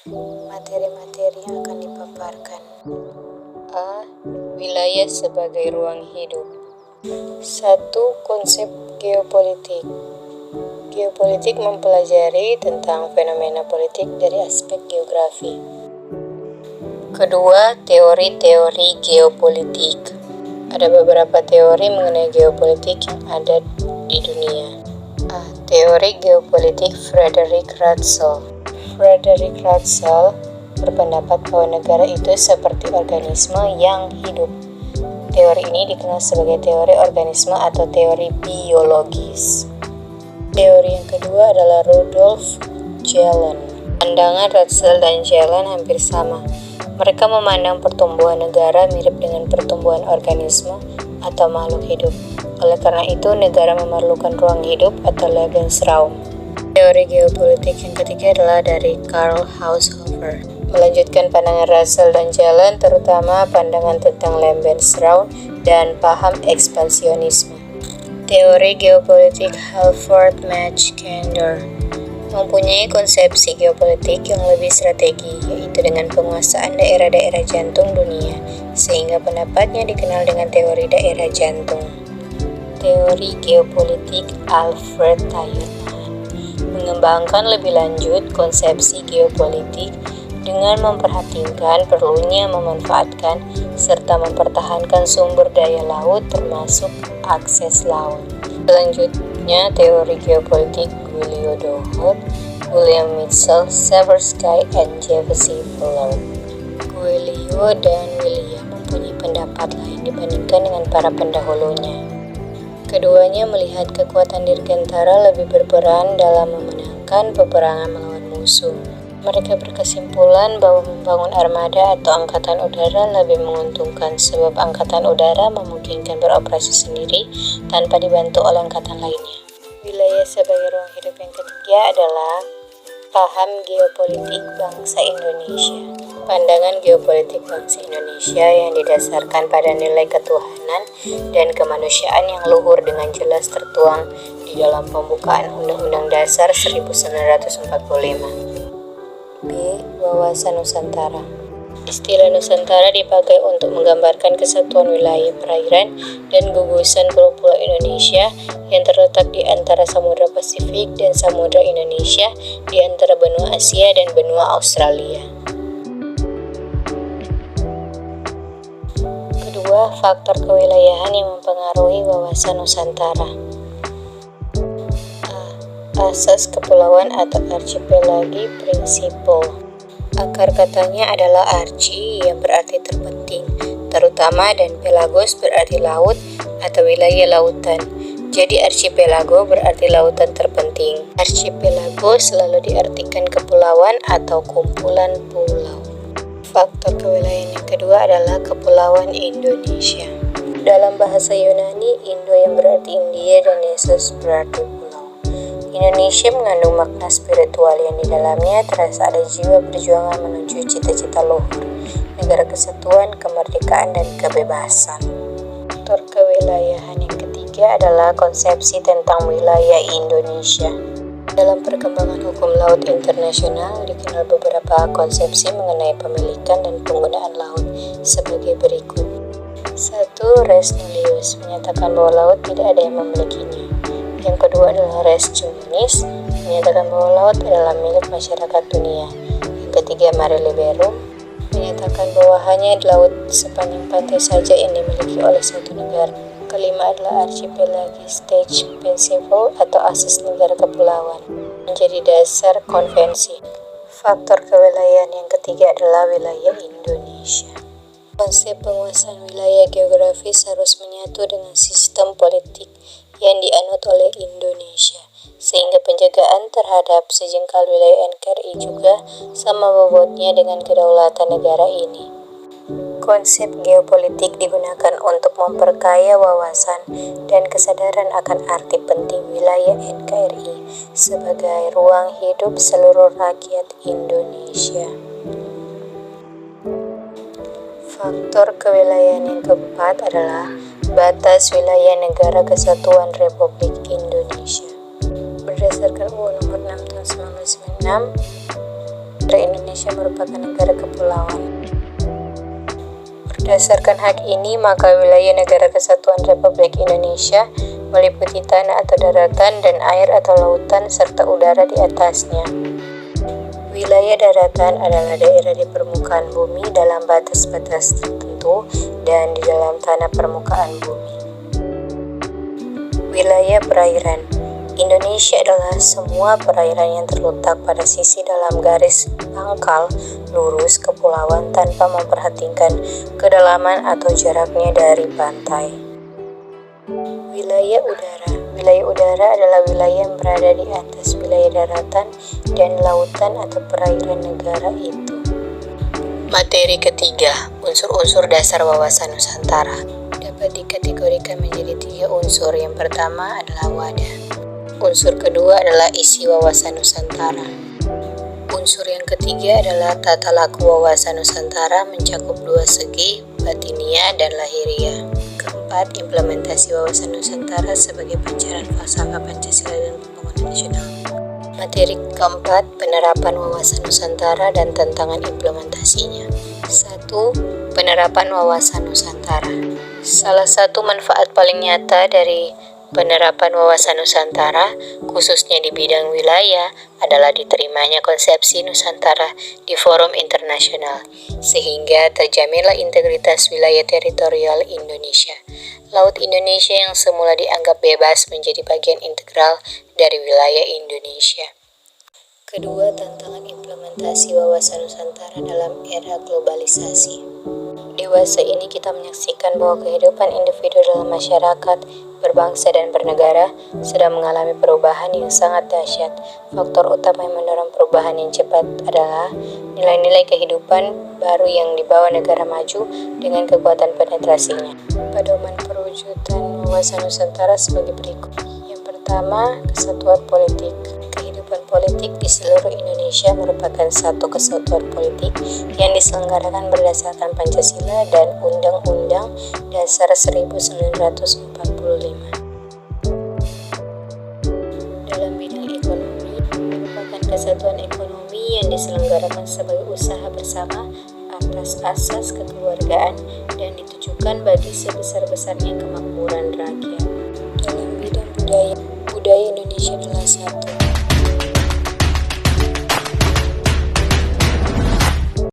Materi-materi yang akan dipaparkan. A. Wilayah sebagai ruang hidup. 1. Konsep geopolitik. Geopolitik mempelajari tentang fenomena politik dari aspek geografi. Kedua, teori-teori geopolitik. Ada beberapa teori mengenai geopolitik yang ada di dunia. A. Teori geopolitik Frederick Ratzel. Frederick Ratzel berpendapat bahwa negara itu seperti organisme yang hidup. Teori ini dikenal sebagai teori organisme atau teori biologis. Teori yang kedua adalah Rudolf Gehlen. Pandangan Ratzel dan Gehlen hampir sama. Mereka memandang pertumbuhan negara mirip dengan pertumbuhan organisme atau makhluk hidup. Oleh karena itu, negara memerlukan ruang hidup atau Lebensraum. Teori geopolitik yang ketiga adalah dari Karl Haushofer. Melanjutkan pandangan Ratzel dan Gehlen, terutama pandangan tentang Lebensraum dan paham ekspansionisme. Teori geopolitik Halford Mackinder mempunyai konsepsi geopolitik yang lebih strategi, yaitu dengan penguasaan daerah-daerah jantung dunia, sehingga pendapatnya dikenal dengan teori daerah jantung. Teori geopolitik Alfred Tayerman mengembangkan lebih lanjut konsepsi geopolitik dengan memperhatikan perlunya memanfaatkan serta mempertahankan sumber daya laut termasuk akses laut. Selanjutnya, teori geopolitik Giulio Douhet, William Mitchell, Seversky, and Jeffrey Fuller. Giulio dan William mempunyai pendapat lain dibandingkan dengan para pendahulunya. Keduanya melihat kekuatan dirgantara lebih berperan dalam memenangkan peperangan melawan musuh. Mereka berkesimpulan bahwa membangun armada atau angkatan udara lebih menguntungkan sebab angkatan udara memungkinkan beroperasi sendiri tanpa dibantu oleh angkatan lainnya. Wilayah sebagai ruang hidup yang ketiga adalah paham geopolitik bangsa Indonesia. Pandangan geopolitik bangsa Indonesia yang didasarkan pada nilai ketuhanan dan kemanusiaan yang luhur dengan jelas tertuang di dalam pembukaan Undang-Undang Dasar 1945. B. Wawasan Nusantara. Istilah Nusantara dipakai untuk menggambarkan kesatuan wilayah perairan dan gugusan pulau-pulau Indonesia yang terletak di antara Samudra Pasifik dan Samudra Indonesia, di antara benua Asia dan benua Australia. Kedua, faktor kewilayahan yang mempengaruhi wawasan Nusantara. Asas kepulauan atau archipelagi principle. Akar katanya adalah archi yang berarti terpenting, terutama, dan pelagos berarti laut atau wilayah lautan. Jadi archipelago berarti lautan terpenting. Archipelago selalu diartikan kepulauan atau kumpulan pulau. Faktor kewilayahan yang kedua adalah kepulauan Indonesia. Dalam bahasa Yunani, Indo yang berarti India dan Nesus berarti pulau. Indonesia mengandung makna spiritual yang di dalamnya terasa ada jiwa perjuangan menuju cita-cita luhur, negara kesatuan, kemerdekaan, dan kebebasan. Faktor kewilayahan yang ketiga adalah konsepsi tentang wilayah Indonesia. Dalam perkembangan hukum laut internasional dikenal beberapa konsepsi mengenai pemilikan dan penggunaan laut sebagai berikut. 1. Res nullius menyatakan bahwa laut tidak ada yang memilikinya. Yang kedua adalah res communis, menyatakan bahwa laut adalah milik masyarakat dunia. Yang ketiga mare liberum, menyatakan bahwa hanya laut sepanjang pantai saja yang dimiliki oleh satu negara. Kelima adalah archipelagi state principle atau asas negara kepulauan, menjadi dasar konvensi. Faktor kewilayahan yang ketiga adalah wilayah Indonesia. Konsep penguasaan wilayah geografis harus menyatu dengan sistem politik yang dianut oleh Indonesia, sehingga penjagaan terhadap sejengkal wilayah NKRI juga sama bobotnya dengan kedaulatan negara ini. Konsep geopolitik digunakan untuk memperkaya wawasan dan kesadaran akan arti penting wilayah NKRI sebagai ruang hidup seluruh rakyat Indonesia. Faktor kewilayahan yang keempat adalah batas wilayah Negara Kesatuan Republik Indonesia. Berdasarkan UU Nomor 6 Tahun 1996, Indonesia merupakan negara kepulauan. Berdasarkan hak ini, maka wilayah Negara Kesatuan Republik Indonesia meliputi tanah atau daratan dan air atau lautan serta udara di atasnya. Wilayah daratan adalah daerah di permukaan bumi dalam batas-batas tertentu dan di dalam tanah permukaan bumi. Wilayah perairan Indonesia adalah semua perairan yang terletak pada sisi dalam garis pangkal lurus kepulauan tanpa memperhatikan kedalaman atau jaraknya dari pantai. Wilayah udara adalah wilayah yang berada di atas wilayah daratan dan lautan atau perairan negara itu. Materi ketiga, unsur-unsur dasar wawasan Nusantara dapat dikategorikan menjadi 3 unsur. Yang pertama adalah wadah. Unsur kedua adalah isi wawasan Nusantara. Unsur yang ketiga adalah tata laku wawasan Nusantara mencakup 2 segi, batinia dan lahiria. Keempat, implementasi wawasan Nusantara sebagai pancaran falsafah Pancasila dan pembangunan nasional. Materi keempat, penerapan wawasan Nusantara dan tantangan implementasinya. 1. Penerapan wawasan Nusantara. Salah satu manfaat paling nyata dari penerapan wawasan Nusantara, khususnya di bidang wilayah, adalah diterimanya konsepsi Nusantara di forum internasional, sehingga terjaminlah integritas wilayah teritorial Indonesia. Laut Indonesia yang semula dianggap bebas menjadi bagian integral dari wilayah Indonesia. Kedua, tantangan implementasi wawasan Nusantara dalam era globalisasi. Dewasa ini kita menyaksikan bahwa kehidupan individu dalam masyarakat, berbangsa dan bernegara sedang mengalami perubahan yang sangat dahsyat. Faktor utama yang mendorong perubahan yang cepat adalah nilai-nilai kehidupan baru yang dibawa negara maju dengan kekuatan penetrasinya. Pedoman perwujudan wawasan Nusantara sebagai berikut. Yang pertama, kesatuan politik. Kehidupan politik di seluruh Indonesia merupakan satu kesatuan politik yang diselenggarakan berdasarkan Pancasila dan Undang-Undang Dasar 1945. Dalam bidang ekonomi, merupakan kesatuan ekonomi yang diselenggarakan sebagai usaha bersama atas asas kekeluargaan dan ditujukan bagi sebesar-besarnya kemakmuran rakyat. Dalam bidang budaya Indonesia adalah satu.